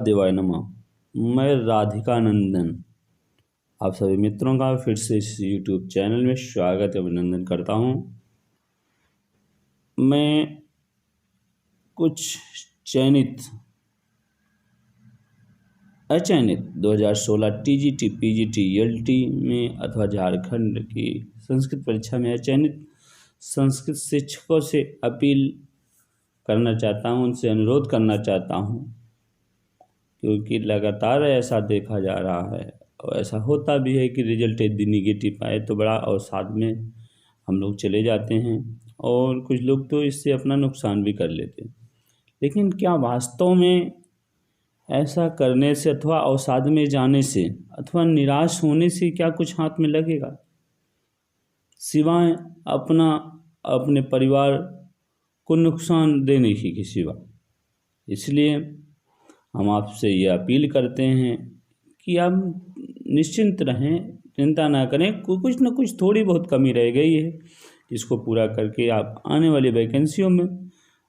देवाय नमः। मैं राधिका नंदन आप सभी मित्रों का फिर से इस YouTube चैनल में स्वागत अभिनंदन करता हूं। मैं कुछ चयनित अचयनित 2016 TGT PGT LT में अथवा झारखंड की संस्कृत परीक्षा में अचयनित संस्कृत शिक्षकों से अपील करना चाहता हूं, उनसे अनुरोध करना चाहता हूं, क्योंकि लगातार ऐसा देखा जा रहा है और ऐसा होता भी है कि रिजल्ट यदि निगेटिव आए तो बड़ा अवसाद में हम लोग चले जाते हैं और कुछ लोग तो इससे अपना नुकसान भी कर लेते हैं। लेकिन क्या वास्तव में ऐसा करने से अथवा अवसाद में जाने से अथवा निराश होने से क्या कुछ हाथ में लगेगा, सिवाय अपने परिवार को नुकसान देने के सिवा। इसलिए हम आपसे ये अपील करते हैं कि आप निश्चिंत रहें, चिंता ना करें। कुछ न कुछ थोड़ी बहुत कमी रह गई है, इसको पूरा करके आप आने वाली वैकेंसियों में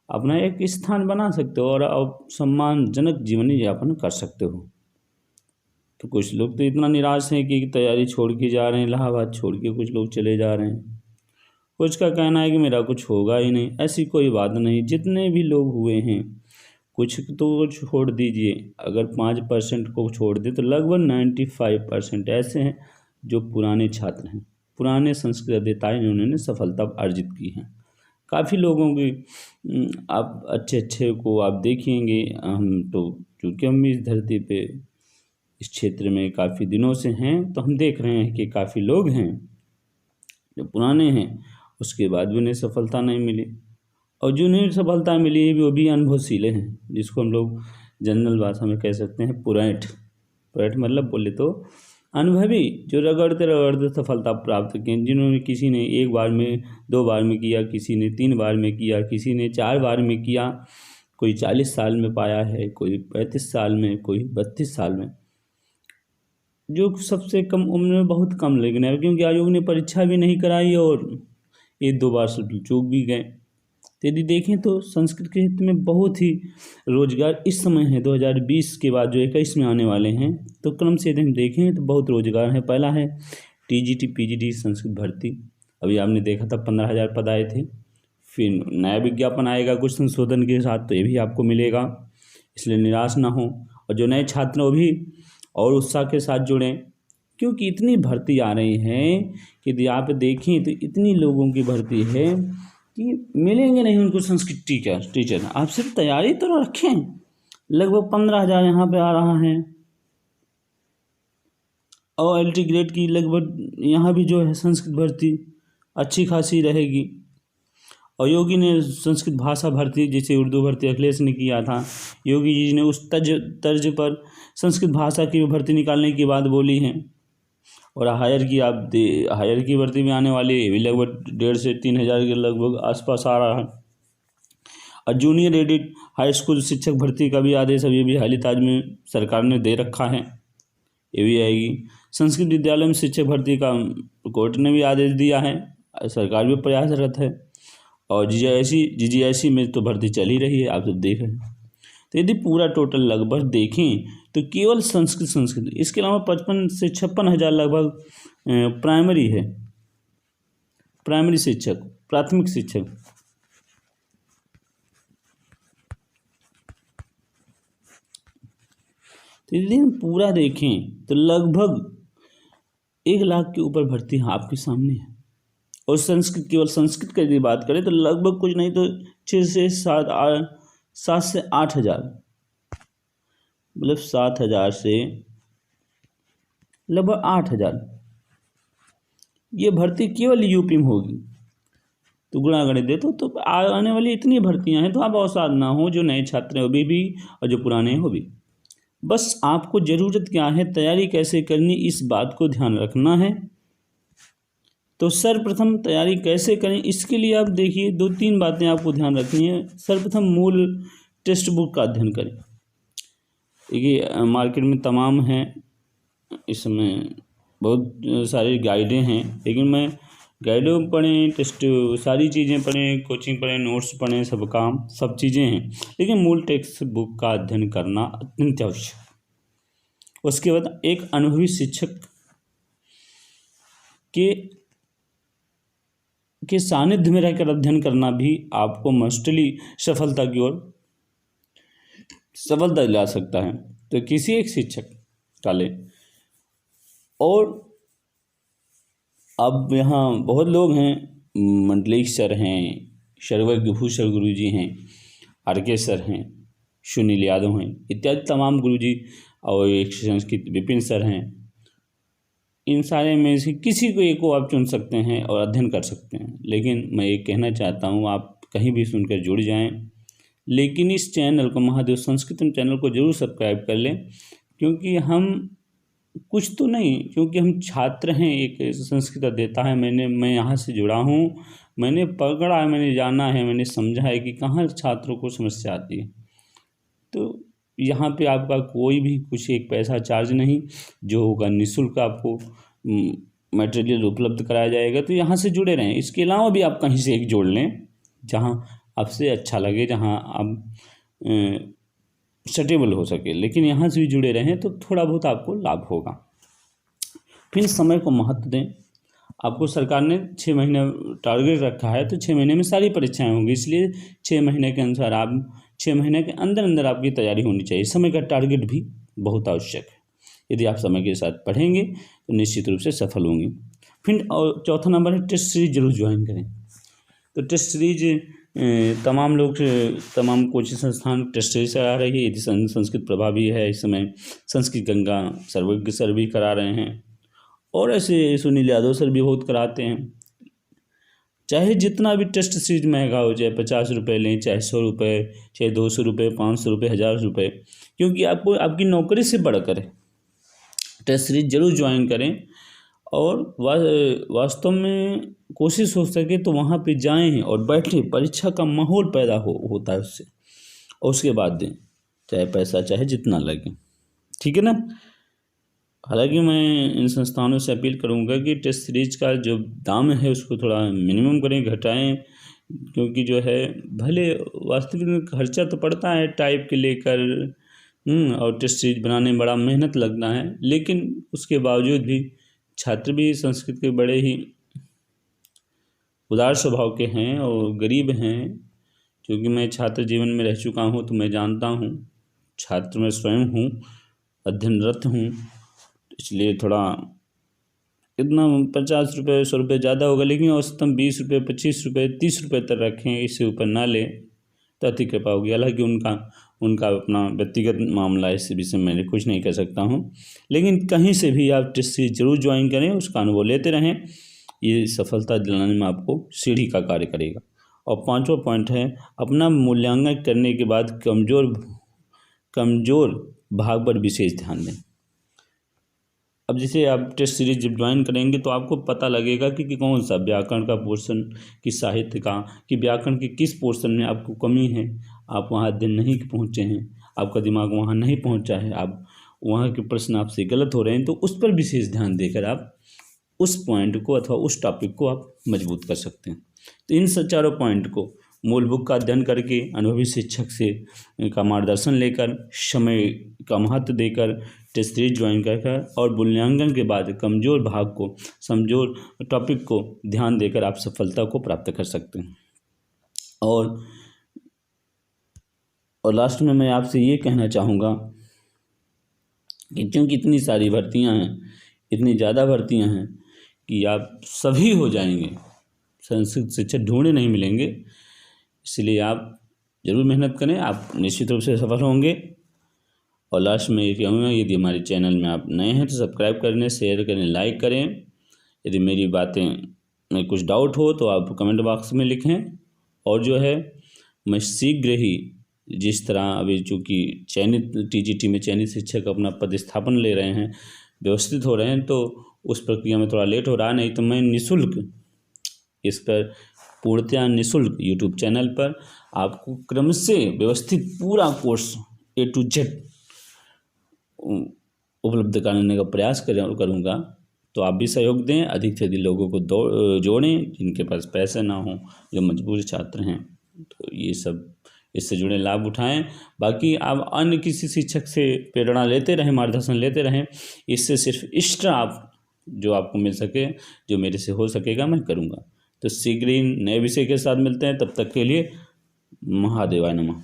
अपना एक स्थान बना सकते हो और आप सम्मानजनक जीवन यापन कर सकते हो। तो कुछ लोग तो इतना निराश हैं कि तैयारी छोड़ के जा रहे हैं, इलाहाबाद छोड़ के कुछ लोग चले जा रहे हैं। कुछ का कहना है कि मेरा कुछ होगा ही नहीं। ऐसी कोई बात नहीं। जितने भी लोग हुए हैं, कुछ तो छोड़ दीजिए, अगर 5% को छोड़ दे तो लगभग 95% ऐसे हैं जो पुराने छात्र हैं, पुराने संस्कृत अध्येताएं जिन्होंने सफलता अर्जित की है। काफ़ी लोगों की आप अच्छे को आप देखेंगे। हम तो क्योंकि हम इस धरती पे इस क्षेत्र में काफ़ी दिनों से हैं, तो हम देख रहे हैं कि काफ़ी लोग हैं जो पुराने हैं, उसके बाद भी उन्हें सफलता नहीं मिली, और जिन्हें सफलता मिली है वो भी अनुभवशील हैं, जिसको हम लोग जनरल भाषा में कह सकते हैं पुरैठ मतलब बोले तो अनुभवी, जो रगड़ते सफलता प्राप्त की, जिन्होंने किसी ने 1 बार में 2 बार में किया, किसी ने 3 बार में किया, किसी ने 4 बार में किया, कोई 40 साल में पाया है, कोई 35 साल में, कोई 32 साल में। जो सबसे कम उम्र में बहुत कम लेकिन है, क्योंकि आयोग ने परीक्षा भी नहीं कराई और 1-2 बार से चूक भी गए। यदि देखें तो संस्कृत के हित में बहुत ही रोजगार इस समय है। 2020 के बाद जो 21 में आने वाले हैं, तो क्रम से यदि हम देखें तो बहुत रोजगार है। पहला है TGT PGT संस्कृत भर्ती, अभी आपने देखा था 15,000 पद आए थे। फिर नया विज्ञापन आएगा कुछ संशोधन के साथ, तो ये भी आपको मिलेगा, इसलिए निराश ना हो। और जो नए छात्र वो भी और उत्साह के साथ जुड़ें, क्योंकि इतनी भर्ती आ रही है कि यदि आप देखें तो इतनी लोगों की भर्ती है कि मिलेंगे नहीं उनको संस्कृत टीचर। आप सिर्फ तैयारी तो रखें। लगभग 15,000 यहाँ पे आ रहा है, और LT ग्रेड की लगभग यहाँ भी जो है संस्कृत भर्ती अच्छी खासी रहेगी। और योगी ने संस्कृत भाषा भर्ती, जैसे उर्दू भर्ती अखिलेश ने किया था, योगी जी ने उस तर्ज पर संस्कृत भाषा की भर्ती निकालने की बात बोली है। और हायर की भर्ती में आने वाली है, भी लगभग 1,500 से 3,000 के लगभग आसपास आ रहा है। और जूनियर एडिट हाई स्कूल शिक्षक भर्ती का भी आदेश अभी भी हाल ताज में सरकार ने दे रखा है, ये भी आएगी। संस्कृत विद्यालय में शिक्षक भर्ती का कोर्ट ने भी आदेश दिया है, सरकार भी प्रयासरत है। और GGIC में तो भर्ती चल ही रही है, आप सब देख रहे हैं। तो यदि पूरा टोटल लगभग देखें तो केवल संस्कृत, इसके अलावा 55 से 56,000 लगभग प्राइमरी है, प्राइमरी शिक्षक, प्राथमिक शिक्षक। तो यदि हम पूरा देखें तो लगभग 1 लाख के ऊपर भर्ती आपके सामने है। और केवल संस्कृत की यदि बात करें तो लगभग कुछ नहीं तो 6 से 7 से 8,000, मतलब 7,000 से लगभग 8,000 ये भर्ती केवल यूपी में होगी। तो गुणा गणित दे तो आने वाली इतनी भर्तियां हैं, तो आप अवसाद ना हो, जो नए छात्र हैं वो भी और जो पुराने हैं वो भी। बस आपको ज़रूरत क्या है, तैयारी कैसे करनी, इस बात को ध्यान रखना है। तो सर्वप्रथम तैयारी कैसे करें, इसके लिए आप देखिए 2-3 बातें आपको ध्यान रखनी है। सर्वप्रथम मूल टेक्स्ट बुक का अध्ययन करें। देखिए मार्केट में तमाम हैं, इसमें बहुत सारी गाइडें हैं, लेकिन मैं गाइडों पढ़ें, टेस्ट सारी चीज़ें पढ़ें, कोचिंग पढ़ें, नोट्स पढ़ें, सब काम सब चीज़ें हैं, लेकिन मूल टेक्स्ट बुक का अध्ययन करना अत्यंत आवश्यक। उसके बाद एक अनुभवी शिक्षक के सानिध्य में रहकर अध्ययन करना भी आपको मस्टली सफलता दिला सकता है। तो किसी एक शिक्षक का ले। और अब यहाँ बहुत लोग हैं, मंडलिक सर हैं, सर्वज्ञ भूषण गुरु जी हैं, RK सर हैं, सुनील यादव हैं, इत्यादि तमाम गुरु जी, और एक संस्कृत विपिन सर हैं। इन सारे में से किसी को एक को आप चुन सकते हैं और अध्ययन कर सकते हैं। लेकिन मैं ये कहना चाहता हूँ, आप कहीं भी सुनकर जुड़ जाएं, लेकिन इस चैनल को, महादेव संस्कृतम चैनल को जरूर सब्सक्राइब कर लें, क्योंकि हम कुछ तो नहीं, क्योंकि हम छात्र हैं, एक संस्कृत अध्येता है, मैं यहाँ से जुड़ा हूँ, मैंने पकड़ा है, मैंने जाना है, मैंने समझा है कि कहाँ छात्रों को समस्या आती है। तो यहाँ पे आपका कोई भी कुछ एक पैसा चार्ज नहीं, जो होगा निःशुल्क आपको मटेरियल उपलब्ध कराया जाएगा। तो यहाँ से जुड़े रहें। इसके अलावा भी आप कहीं से एक जोड़ लें जहाँ आपसे अच्छा लगे, जहाँ आप सटेबल हो सके, लेकिन यहाँ से भी जुड़े रहें तो थोड़ा बहुत आपको लाभ होगा। फिर समय को महत्व दें। आपको सरकार ने 6 महीने टारगेट रखा है, तो 6 महीने में सारी परीक्षाएं होंगी, इसलिए 6 महीने के अनुसार आप 6 महीने के अंदर अंदर आपकी तैयारी होनी चाहिए। समय का टारगेट भी बहुत आवश्यक है। यदि आप समय के साथ पढ़ेंगे तो निश्चित रूप से सफल होंगे। फिर और चौथा नंबर है, टेस्ट सीरीज जरूर ज्वाइन करें। तो टेस्ट सीरीज तमाम लोग, तमाम कोचिंग संस्थान टेस्ट सीरीज आ रही है। यदि संस्कृत प्रभा भी है इस समय, संस्कृत गंगा सर्वज्ञ सर भी करा रहे हैं, और ऐसे सुनील यादव सर भी बहुत कराते हैं। चाहे जितना भी टेस्ट सीरीज महंगा हो जाए, 50 रुपये लें, चाहे 100 रुपये, चाहे 200 रुपये, 500 रुपये, 1000 रुपये, क्योंकि आपको आपकी नौकरी से बढ़कर है। टेस्ट सीरीज जरूर ज्वाइन करें, और वास्तव में कोशिश हो सके तो वहाँ पे जाएं और बैठें, परीक्षा का माहौल पैदा होता है उससे, और उसके बाद दें, चाहे पैसा चाहे जितना लगे, ठीक है ना। हालांकि मैं इन संस्थानों से अपील करूंगा कि टेस्ट सीरीज का जो दाम है उसको थोड़ा मिनिमम करें, घटाएं, क्योंकि जो है भले वास्तविक में खर्चा तो पड़ता है टाइप के लेकर, और टेस्ट सीरीज बनाने में बड़ा मेहनत लगना है, लेकिन उसके बावजूद भी छात्र भी संस्कृत के बड़े ही उदार स्वभाव के हैं और गरीब हैं। क्योंकि मैं छात्र जीवन में रह चुका हूँ तो मैं जानता हूँ, छात्र में स्वयं हूँ, अध्ययनरत हूँ, इसलिए थोड़ा इतना 50 रुपये 100 रुपये ज़्यादा होगा, लेकिन औसतन 20 रुपये 25 रुपये 30 रुपये तक रखें, इससे ऊपर ना लें तो अति कृपा होगी। हालांकि उनका अपना व्यक्तिगत मामला है, इस विषय में मैं कुछ नहीं कर सकता हूँ, लेकिन कहीं से भी आप टेस्ट सीरीज जरूर ज्वाइन करें, उसका अनुभव लेते रहें। ये सफलता दिलाने में आपको सीढ़ी का कार्य करेगा। और 5वां पॉइंट है, अपना मूल्यांकन करने के बाद कमज़ोर भाग पर विशेष ध्यान दें। अब जैसे आप टेस्ट सीरीज जब ज्वाइन करेंगे तो आपको पता लगेगा कि कौन सा व्याकरण का पोर्शन, कि साहित्य का, कि व्याकरण के किस पोर्शन में आपको कमी है, आप वहाँ अध्ययन नहीं पहुँचे हैं, आपका दिमाग वहाँ नहीं पहुँचा है, आप वहाँ के प्रश्न आपसे गलत हो रहे हैं, तो उस पर विशेष ध्यान देकर आप उस पॉइंट को अथवा उस टॉपिक को आप मजबूत कर सकते हैं। तो इन चारों पॉइंट को मूल बुक का अध्ययन करके, अनुभवी शिक्षक से का मार्गदर्शन लेकर, समय का महत्व देकर, टेस्ट सीरीज ज्वाइन कर और मूल्यांकन के बाद कमज़ोर भाग को, कमज़ोर टॉपिक को ध्यान देकर आप सफलता को प्राप्त कर सकते हैं। और लास्ट में मैं आपसे ये कहना चाहूँगा कि क्योंकि इतनी सारी भर्तियाँ हैं, इतनी ज़्यादा भर्तियाँ हैं कि आप सभी हो जाएंगे, संस्कृत शिक्षक ढूंढे नहीं मिलेंगे, इसलिए आप ज़रूर मेहनत करें, आप निश्चित रूप से सफल होंगे। और लास्ट में ये कहूँगा, यदि हमारे चैनल में आप नए हैं तो सब्सक्राइब करें, शेयर करें, लाइक करें। यदि मेरी बातें में कुछ डाउट हो तो आप कमेंट बॉक्स में लिखें। और जो है, मैं शीघ्र ही, जिस तरह अभी चूँकि चयनित TGT में चयनित शिक्षक अपना पदस्थापन ले रहे हैं, व्यवस्थित हो रहे हैं, तो उस प्रक्रिया में थोड़ा लेट हो रहा है, नहीं तो मैं निःशुल्क इस पर पूर्णतया निःशुल्क यूट्यूब चैनल पर आपको क्रम से व्यवस्थित पूरा कोर्स A to Z उपलब्ध कराने का प्रयास करूँगा। तो आप भी सहयोग दें, अधिक से अधिक लोगों को जोड़ें जिनके पास पैसे ना हो, जो मजबूर छात्र हैं, तो ये सब इससे जुड़े लाभ उठाएं। बाकी आप अन्य किसी शिक्षक से प्रेरणा लेते रहें, मार्गदर्शन लेते रहें, इससे सिर्फ एक्स्ट्रा आप जो आपको मिल सके, जो मेरे से हो सकेगा मैं करूँगा। तो शीघ्र ही नए विषय के साथ मिलते हैं, तब तक के लिए महादेवाय नमः।